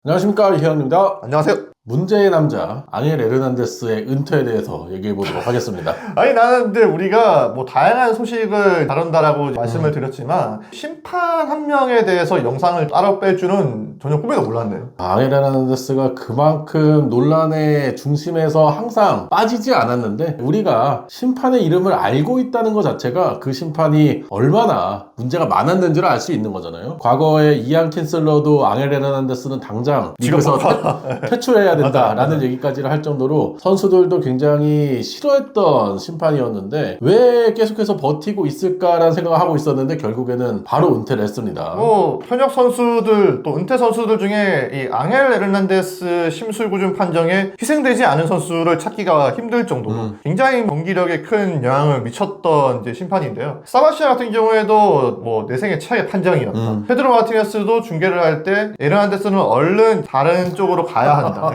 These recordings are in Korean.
안녕하십니까, 이현입니다. 안녕하세요. 문제의 남자 앙헬 에르난데스의 은퇴에 대해서 얘기해 보도록 하겠습니다. 아니 나는 근데 우리가 뭐 다양한 소식을 다룬다라고 말씀을 드렸지만 심판 한 명에 대해서 영상을 따로 뺄 줄은 전혀 꿈에도 몰랐네요. 앙헬 에르난데스가 그만큼 논란의 중심에서 항상 빠지지 않았는데 우리가 심판의 이름을 알고 있다는 것 자체가 그 심판이 얼마나 문제가 많았는지를 알 수 있는 거잖아요. 과거에 이안 캔슬러도 앙헬 에르난데스는 당장 리그에서 퇴출해야 된다라는 얘기까지를 할 정도로 선수들도 굉장히 싫어했던 심판이었는데 왜 계속해서 버티고 있을까라는 생각을 하고 있었는데 결국에는 바로 은퇴를 했습니다. 뭐 현역 선수들 또 은퇴 선수들 중에 이 앙헬 에르난데스 심술구준 판정에 희생되지 않은 선수를 찾기가 힘들 정도로 굉장히 경기력에 큰 영향을 미쳤던 이제 심판인데요. 사바시아 같은 경우에도 뭐 내 생애 최악의 판정이었다. 페드로 마르티네스도 중계를 할 때 에르난데스는 얼른 다른 쪽으로 가야 한다.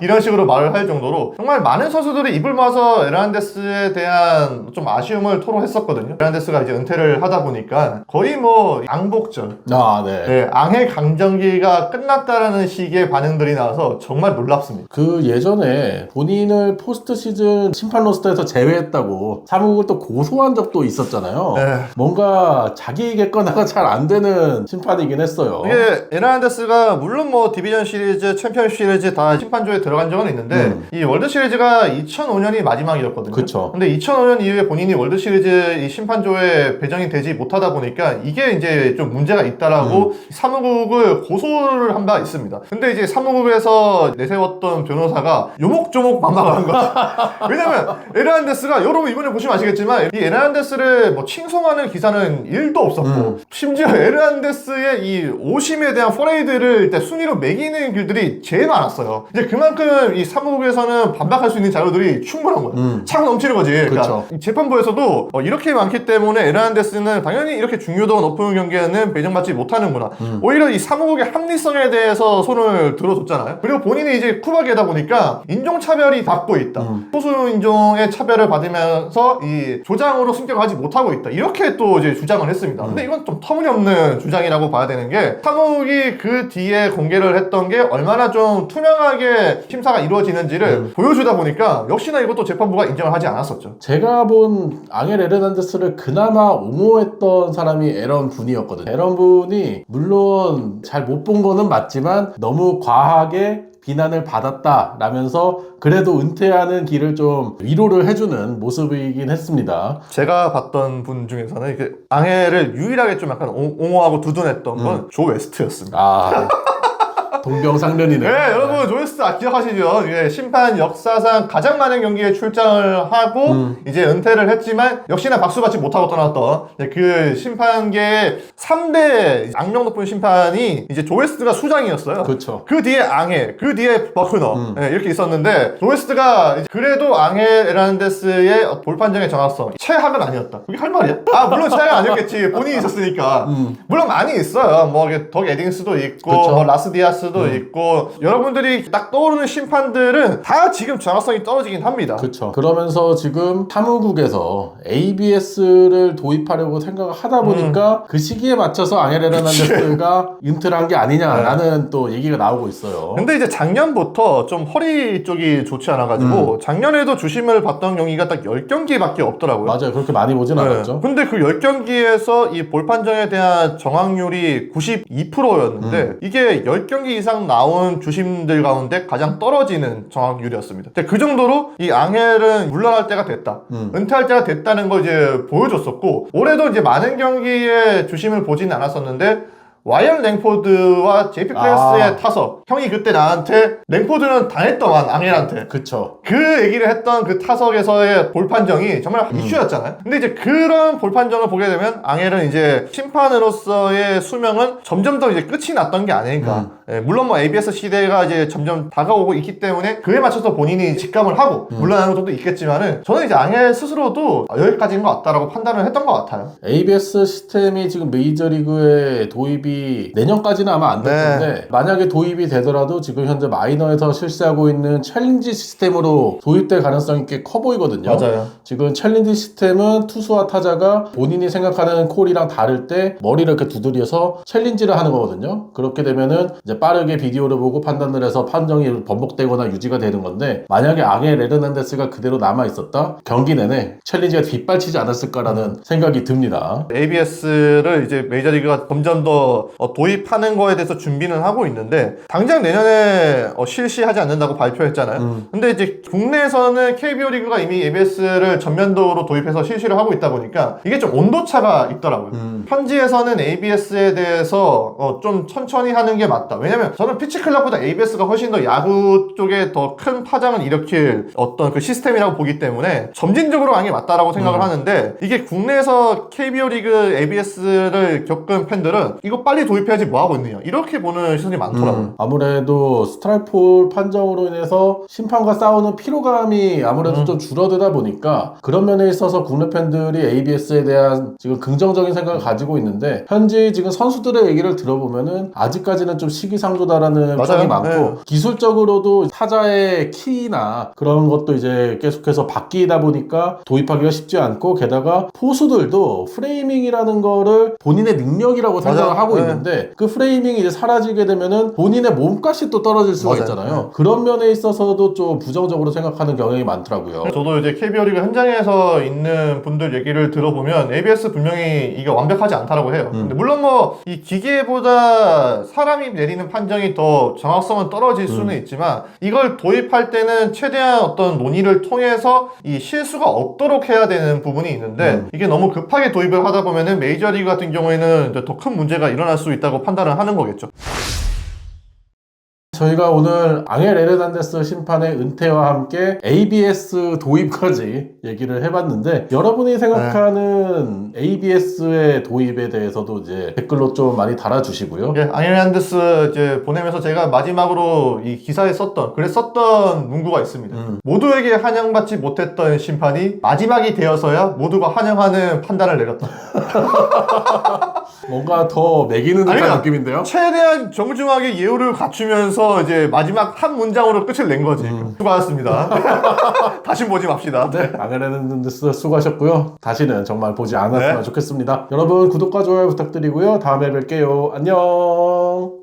이런 식으로 말을 할 정도로 정말 많은 선수들이 입을 모아서 에르난데스에 대한 좀 아쉬움을 토로했었거든요. 에르난데스가 이제 은퇴를 하다 보니까 거의 뭐 양복전, 네, 앙헬 강정기가 끝났다라는 식의 반응들이 나와서 정말 놀랍습니다. 그 예전에 본인을 포스트 시즌 심판 로스터에서 제외했다고 사무국을 또 고소한 적도 있었잖아요. 네. 뭔가 자기 객관화가 잘 안 되는 심판이긴 했어요. 이게 에르난데스가 물론 뭐 디비전 시리즈, 챔피언 시리즈 다 심판조에 들어간 적은 있는데 이 월드 시리즈가 2005년이 마지막이었거든요. 그쵸. 근데 2005년 이후에 본인이 월드 시리즈 이 심판조에 배정이 되지 못하다 보니까 이게 이제 좀 문제가 있다라고 사무국을 고소를 한 바 있습니다. 근데 이제 사무국에서 내세웠던 변호사가 요목조목 막막한 거야. 왜냐면 에르난데스가 여러분 이번에 보시면 아시겠지만 이 에르난데스를 뭐 칭송하는 기사는 1도 없었고 심지어 에르난데스의 이 오심에 대한 퍼레이드를 일단 순위로 매기는 글들이 제일 많았어요. 이제 그만큼 이 사무국에서는 반박할 수 있는 자료들이 충분한 거예요. 차고 넘치는 거지. 그러니까 재판부에서도 이렇게 많기 때문에 에르난데스는 당연히 이렇게 중요도가 높은 경기에는 배정받지 못하는구나. 오히려 이 사무국의 합리성에 대해서 손을 들어줬잖아요. 그리고 본인이 이제 쿠바게다 보니까 인종차별이 받고 있다. 소수 인종의 차별을 받으면서 이 조장으로 승격하지 못하고 있다. 이렇게 또 이제 주장을 했습니다. 근데 이건 좀 터무니없는 주장이라고 봐야 되는 게 사무국이 그 뒤에 공개를 했던 게 얼마나 좀 투명하게 심사가 이루어지는지를 보여주다 보니까 역시나 이것도 재판부가 인정을 하지 않았었죠. 제가 본 앙헬 에르난데스를 그나마 옹호했던 사람이 에런 분이었거든요. 에런 분이 물론 잘 못 본 거는 맞지만 너무 과하게 비난을 받았다라면서 그래도 은퇴하는 길을 좀 위로를 해주는 모습이긴 했습니다. 제가 봤던 분 중에서는 이렇게 앙헬을 유일하게 좀 약간 옹호하고 두둔했던 건 조 웨스트였습니다. 동병상련이네. 네, 여러분 조 웨스트 기억하시죠? 예, 심판 역사상 가장 많은 경기에 출장을 하고 이제 은퇴를 했지만 역시나 박수받지 못하고 떠났던 그 심판계의 3대 악명 높은 심판이 이제 조 웨스트가 수장이었어요. 그렇죠. 그 뒤에 앙헬, 그 뒤에 버크너 이렇게 있었는데 조 웨스트가 그래도 앙헬 에르난데스의 볼판정의 정확성 최악은 아니었다. 그게 할 말이야? 물론 최악은 아니었겠지. 본인이 있었으니까. 물론 많이 있어요. 뭐 덕 에딩스도 있고 뭐 라스 디아스도 있고 여러분들이 딱 떠오르는 심판들은 다 지금 정확성이 떨어지긴 합니다. 그렇죠. 그러면서 지금 사무국에서 ABS를 도입하려고 생각을 하다 보니까 그 시기에 맞춰서 앙헬 에르난데스가 은퇴를 한 게 아니냐라는 또 얘기가 나오고 있어요. 근데 이제 작년부터 좀 허리 쪽이 좋지 않아가지고 작년에도 주심을 받던 경기가 딱 10경기밖에 없더라고요. 맞아요. 그렇게 많이 보진 않았죠. 근데 그 10경기에서 이 볼판정에 대한 정확률이 92%였는데 이게 10경기 이상 나온 주심들 가운데 가장 떨어지는 정확률이었습니다. 그 정도로 이 앙헬은 물러날 때가 됐다. 은퇴할 때가 됐다는 걸 이제 보여줬었고 올해도 이제 많은 경기에 주심을 보진 않았었는데 와이언 랭포드와 JP 클래스의 타석 형이 그때 나한테 랭포드는 당했더만 앙헬한테 그쵸. 그 얘기를 했던 그 타석에서의 볼 판정이 정말 이슈였잖아요. 근데 이제 그런 볼 판정을 보게 되면 앙헬은 이제 심판으로서의 수명은 점점 더 이제 끝이 났던 게 아닐까. 예, 물론 뭐 ABS 시대가 이제 점점 다가오고 있기 때문에 그에 맞춰서 본인이 직감을 하고 물러나는 것도 있겠지만은 저는 이제 앙헬 스스로도 여기까지인 것 같다라고 판단을 했던 것 같아요. ABS 시스템이 지금 메이저리그에 도입이 도입이 내년까지는 아마 안 될 텐데 만약에 도입이 되더라도 지금 현재 마이너에서 실시하고 있는 챌린지 시스템으로 도입될 가능성이 꽤 커 보이거든요. 맞아요. 지금 챌린지 시스템은 투수와 타자가 본인이 생각하는 콜이랑 다를 때 머리를 이렇게 두드려서 챌린지를 하는 거거든요. 그렇게 되면은 이제 빠르게 비디오를 보고 판단을 해서 판정이 번복되거나 유지가 되는 건데, 만약에 앙헬 에르난데스가 그대로 남아 있었다, 경기 내내 챌린지가 뒷발치지 않았을까라는 생각이 듭니다. ABS를 이제 메이저리그가 점점 더 도입하는 거에 대해서 준비는 하고 있는데, 당장 내년에 실시하지 않는다고 발표했잖아요. 근데 이제 국내에서는 KBO 리그가 이미 ABS를 전면도로 도입해서 실시를 하고 있다 보니까 이게 좀 온도차가 있더라고요. 현지에서는 ABS에 대해서 좀 천천히 하는 게 맞다. 왜냐면 저는 피치클럽보다 ABS가 훨씬 더 야구 쪽에 더 큰 파장을 일으킬 어떤 그 시스템이라고 보기 때문에 점진적으로 하는 게 맞다라고 생각을 하는데, 이게 국내에서 KBO 리그 ABS를 겪은 팬들은 이거 빨리 도입해야지 뭐하고 있느냐, 이렇게 보는 시선이 많더라고요. 아무래도 스트라이크볼 판정으로 인해서 심판과 싸우는 피로감이 아무래도 좀 줄어들다 보니까 그런 면에 있어서 국내 팬들이 ABS에 대한 지금 긍정적인 생각을 가지고 있는데, 현지 지금 선수들의 얘기를 들어보면은 아직까지는 좀 시기상조다라는 맞아요. 평이 많고, 네. 기술적으로도 타자의 키나 그런 것도 이제 계속해서 바뀌다 보니까 도입하기가 쉽지 않고, 게다가 포수들도 프레이밍이라는 거를 본인의 능력이라고 생각을 맞아요. 하고 네. 있는데, 그 프레이밍이 이제 사라지게 되면은 본인의 몸값이 또 떨어질 수가 맞아요. 있잖아요. 그런 면에 있어서도 좀 부정적으로 생각하는 경향이 많더라고요. 저도 이제 KBO 리그 현장에서 있는 분들 얘기를 들어보면 ABS 분명히 이게 완벽하지 않다라고 해요. 근데 물론 뭐 이 기계보다 사람이 내리는 판정이 더 정확성은 떨어질 수는 있지만, 이걸 도입할 때는 최대한 어떤 논의를 통해서 이 실수가 없도록 해야 되는 부분이 있는데, 이게 너무 급하게 도입을 하다 보면은 메이저리그 같은 경우에는 더 큰 문제가 일어날 수 있다고 판단을 하는 거겠죠. 저희가 오늘 앙헬 에르난데스 심판의 은퇴와 함께 ABS 도입까지 얘기를 해봤는데, 여러분이 생각하는 ABS의 도입에 대해서도 이제 댓글로 좀 많이 달아주시고요. 예, 앙헬란드스 이제 보내면서 제가 마지막으로 이 기사에 글에 썼던 문구가 있습니다. 모두에게 환영받지 못했던 심판이 마지막이 되어서야 모두가 환영하는 판단을 내렸다. 뭔가 더 매기는 듯한 아니야. 느낌인데요? 최대한 정중하게 예우를 갖추면서 이제 마지막 한 문장으로 끝을 낸 거지. 수고하셨습니다. 다시 보지 맙시다. 네, 앙헬 에르난데스 수고하셨고요. 다시는 정말 보지 않았으면 네. 좋겠습니다. 여러분 구독과 좋아요 부탁드리고요. 다음에 뵐게요. 안녕.